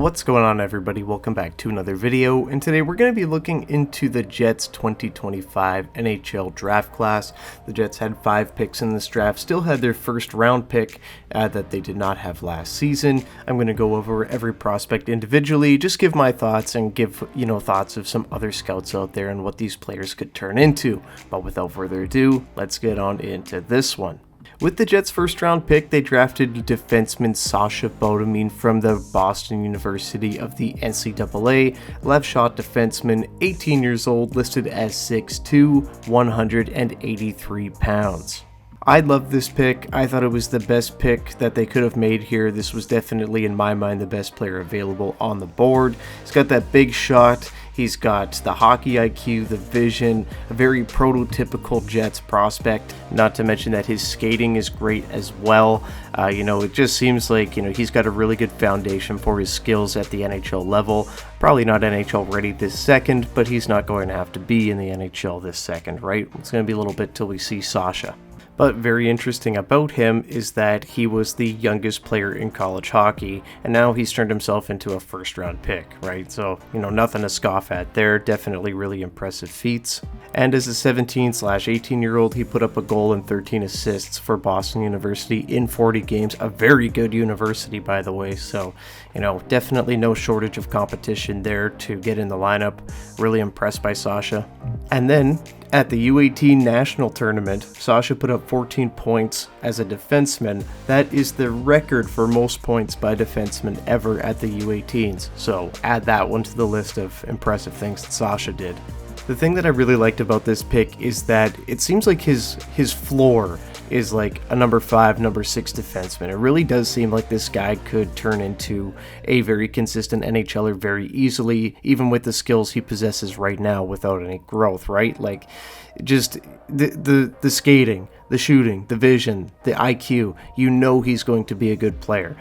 What's going on, everybody? Welcome back to another video, and today we're going to be looking into the Jets 2025 NHL draft class. The Jets had 5 picks in this draft, still had their first round pick that they did not have last season. I'm going to go over every prospect individually, just give my thoughts and give, thoughts of some other scouts out there and what these players could turn into. But without further ado, let's get on into this one. With the Jets' first round pick, they drafted defenseman Sascha Boudemienne from the Boston University of the NCAA, left shot defenseman, 18 years old, listed as 6'2", 183 pounds. I love this pick. I thought it was the best pick that they could have made here. This was definitely, in my mind, the best player available on the board. He's got that big shot. He's got the hockey IQ, the vision, a very prototypical Jets prospect, not to mention that his skating is great as well. It just seems like, he's got a really good foundation for his skills at the NHL level. Probably not NHL ready this second, but he's not going to have to be in the NHL this second, right? It's going to be a little bit till we see Sasha. But very interesting about him is that he was the youngest player in college hockey, and now he's turned himself into a first-round pick, right? So, nothing to scoff at there. Definitely really impressive feats. And as a 17/18-year-old, he put up a goal and 13 assists for Boston University in 40 games. A very good university, by the way. So, definitely no shortage of competition there to get in the lineup. Really impressed by Sasha. And then, at the U18 National Tournament, Sasha put up 14 points as a defenseman. That is the record for most points by defensemen ever at the U18s. So add that one to the list of impressive things that Sasha did. The thing that I really liked about this pick is that it seems like his floor is like a number 5, number 6 defenseman. It really does seem like this guy could turn into a very consistent NHLer very easily, even with the skills he possesses right now without any growth, right? Like, just the skating, the shooting, the vision, the IQ, he's going to be a good player.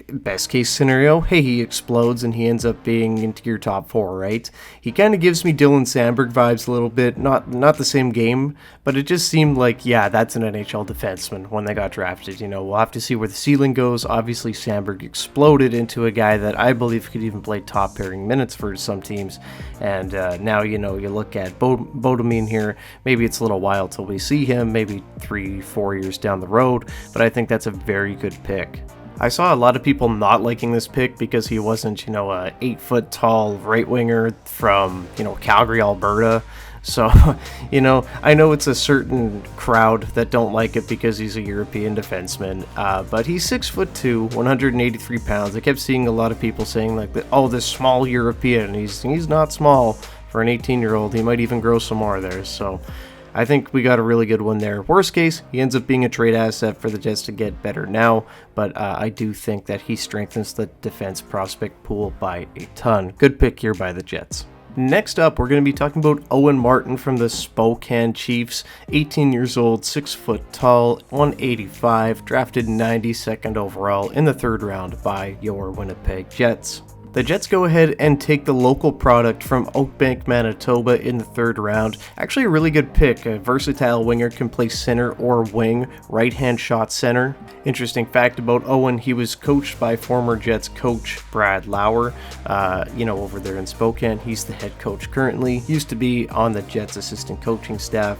Best case scenario, hey, he explodes and he ends up being into your top 4, right? He kind of gives me Dylan Sandberg vibes a little bit, not the same game, but it just seemed like, yeah, that's an NHL defenseman when they got drafted. We'll have to see where the ceiling goes. Obviously, Sandberg exploded into a guy that I believe could even play top pairing minutes for some teams, and now, you look at Boudemienne here, maybe it's a little while till we see him, maybe 3-4 years down the road, but I think that's a very good pick. I saw a lot of people not liking this pick because he wasn't, a 8-foot tall right winger from, Calgary, Alberta. So, I know it's a certain crowd that don't like it because he's a European defenseman, but he's 6'2", 183 pounds. I kept seeing a lot of people saying like, this small European. He's not small for an 18-year-old. He might even grow some more there. So I think we got a really good one there. Worst case, he ends up being a trade asset for the Jets to get better now, but I do think that he strengthens the defense prospect pool by a ton. Good pick here by the Jets. Next up, we're going to be talking about Owen Martin from the Spokane Chiefs, 18 years old, 6 foot tall, 185, drafted 92nd overall in the 3rd round by your Winnipeg Jets. The Jets go ahead and take the local product from Oakbank, Manitoba in the 3rd round. Actually a really good pick. A versatile winger, can play center or wing, right-hand shot center. Interesting fact about Owen, he was coached by former Jets coach Brad Lauer, over there in Spokane. He's the head coach currently. Used to be on the Jets assistant coaching staff,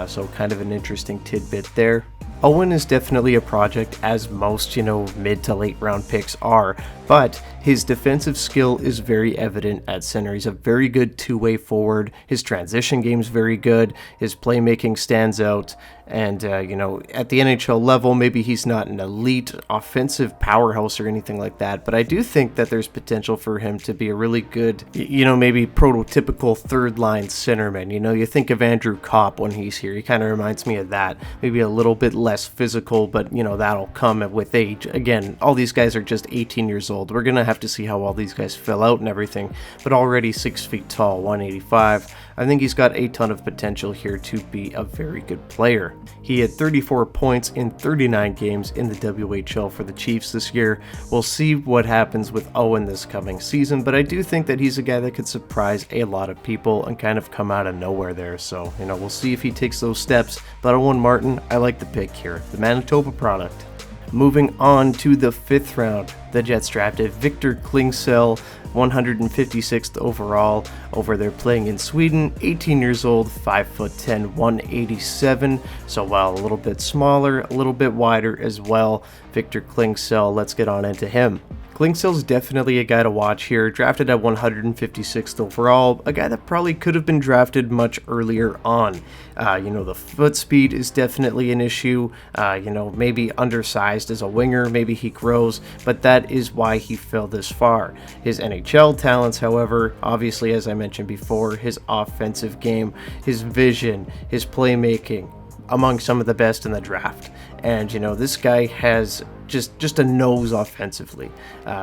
so kind of an interesting tidbit there. Owen is definitely a project, as most, mid to late round picks are, but his defensive skill is very evident at center. He's a very good two-way forward. His transition game's very good. His playmaking stands out. And, at the NHL level, maybe he's not an elite offensive powerhouse or anything like that, but I do think that there's potential for him to be a really good, maybe prototypical third-line centerman. You think of Andrew Kopp when he's here. He kind of reminds me of that. Maybe a little bit less physical, but, that'll come with age. Again, all these guys are just 18 years old. We're going to have to see how all these guys fill out and everything, but already 6 feet tall, 185. I think he's got a ton of potential here to be a very good player. He had 34 points in 39 games in the WHL for the Chiefs this year. We'll see what happens with Owen this coming season, but I do think that he's a guy that could surprise a lot of people and kind of come out of nowhere there. So, we'll see if he takes those steps. But Owen Martin, I like the pick here. The Manitoba product. Moving on to the 5th round, the Jets drafted Victor Klingselj, 156th overall, over there playing in Sweden, 18 years old, 5'10", 187, so while a little bit smaller, a little bit wider as well. Victor Klingselj, let's get on into him. Klingselj's definitely a guy to watch here, drafted at 156th overall, a guy that probably could have been drafted much earlier on. The foot speed is definitely an issue, maybe undersized as a winger, maybe he grows, but that is why he fell this far. His NHL talents, however, obviously as I mentioned before, his offensive game, his vision, his playmaking, among some of the best in the draft. And this guy has just a nose offensively.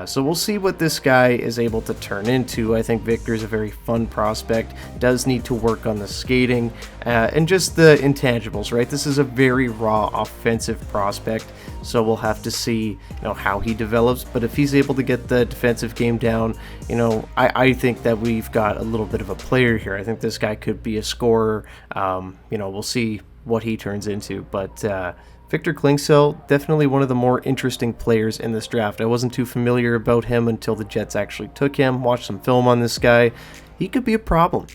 So we'll see what this guy is able to turn into. I think Victor's a very fun prospect, does need to work on the skating and just the intangibles, right? This is a very raw offensive prospect, so we'll have to see how he develops. But if he's able to get the defensive game down, I think that we've got a little bit of a player here. I think this guy could be a scorer. We'll see what he turns into, but Victor Klingselj, definitely one of the more interesting players in this draft. I wasn't too familiar about him until the Jets actually took him, watched some film on this guy. He could be a problem.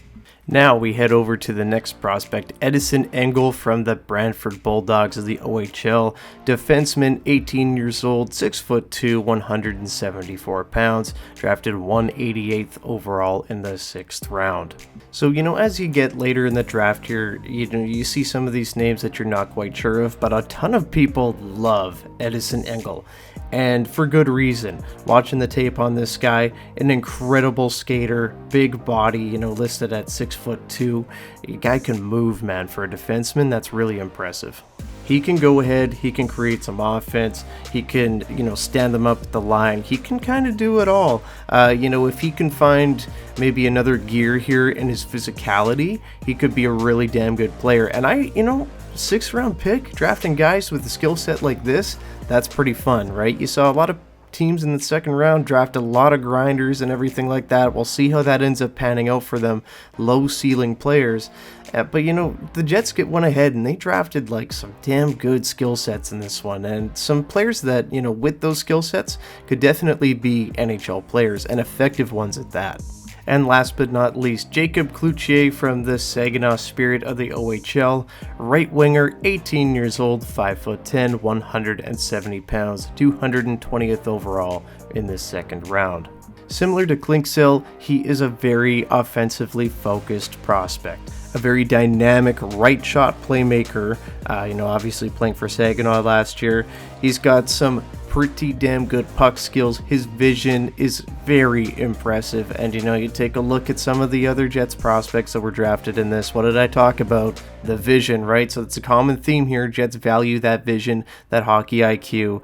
Now we head over to the next prospect, Edison Engel from the Brantford Bulldogs of the OHL. Defenseman, 18 years old, 6'2", 174 pounds, drafted 188th overall in the 6th round. So, as you get later in the draft here, you see some of these names that you're not quite sure of, but a ton of people love Edison Engel. And for good reason. Watching the tape on this guy, an incredible skater, big body, listed at 6'2". The guy can move, man. For a defenseman, that's really impressive. He can go ahead, he can create some offense, he can, stand them up at the line. He can kind of do it all. If he can find maybe another gear here in his physicality, he could be a really damn good player. And 6th round pick, drafting guys with a skill set like this, that's pretty fun, right? You saw a lot of teams in the 2nd round draft a lot of grinders and everything like that. We'll see how that ends up panning out for them. Low ceiling players. But the Jets went ahead and they drafted some damn good skill sets in this one, and some players that, with those skill sets could definitely be NHL players, and effective ones at that. And last but not least, Jacob Cluche from the Saginaw Spirit of the OHL, right winger, 18 years old, 5'10", 170 pounds, 220th overall in the 2nd round. Similar to Klingselj, he is a very offensively focused prospect. A very dynamic right shot playmaker, obviously playing for Saginaw last year. He's got some pretty damn good puck skills. His vision is very impressive, and you take a look at some of the other Jets prospects that were drafted in this. What did I talk about? The vision, right? So it's a common theme here. Jets value that vision, that hockey IQ.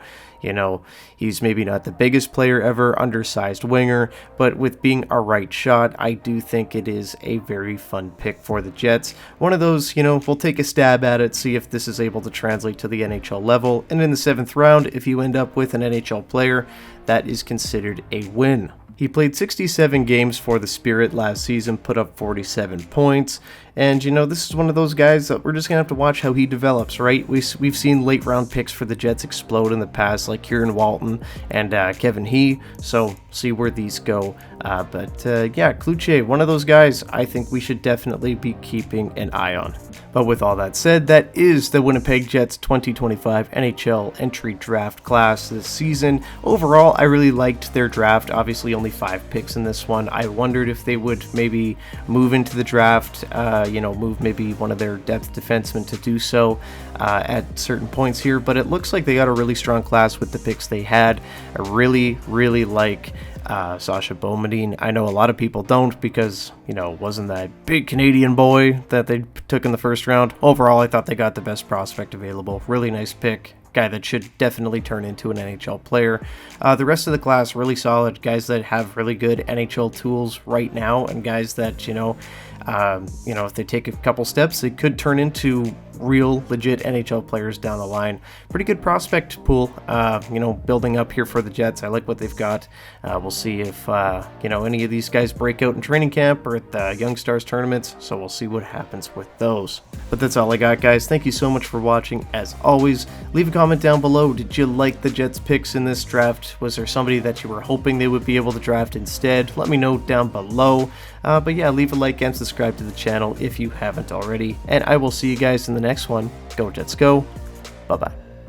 He's maybe not the biggest player ever, undersized winger, but with being a right shot, I do think it is a very fun pick for the Jets. One of those, we'll take a stab at it, see if this is able to translate to the NHL level, and in the 7th round, if you end up with an NHL player, that is considered a win. He played 67 games for the Spirit last season, put up 47 points, and this is one of those guys that we're just going to have to watch how he develops, right? We've seen late round picks for the Jets explode in the past, like Kieran Walton and Kevin He, so see where these go. Cluche, one of those guys I think we should definitely be keeping an eye on. But with all that said, that is the Winnipeg Jets 2025 NHL entry draft class this season. Overall, I really liked their draft. Obviously, only 5 picks in this one. I wondered if they would maybe move into the draft, move maybe one of their depth defensemen to do so at certain points here. But it looks like they got a really strong class with the picks they had. I really, really like Sascha Boudemienne. I know a lot of people don't because, wasn't that big Canadian boy that they took in the 1st round. Overall, I thought they got the best prospect available. Really nice pick. Guy that should definitely turn into an NHL player. The rest of the class, really solid. Guys that have really good NHL tools right now, and guys that, You know, if they take a couple steps, they could turn into real legit NHL players down the line. Pretty good prospect pool, you know, building up here for the Jets. I like what they've got. We'll see if, you know, any of these guys break out in training camp or at the Young Stars tournaments, so we'll see what happens with those. But that's all I got, guys. Thank you so much for watching. As always, leave a comment down below. Did you like the Jets picks in this draft? Was there somebody that you were hoping they would be able to draft instead? Let me know down below. But yeah, leave a like and subscribe to the channel if you haven't already. And I will see you guys in the next one. Go Jets go. Bye-bye.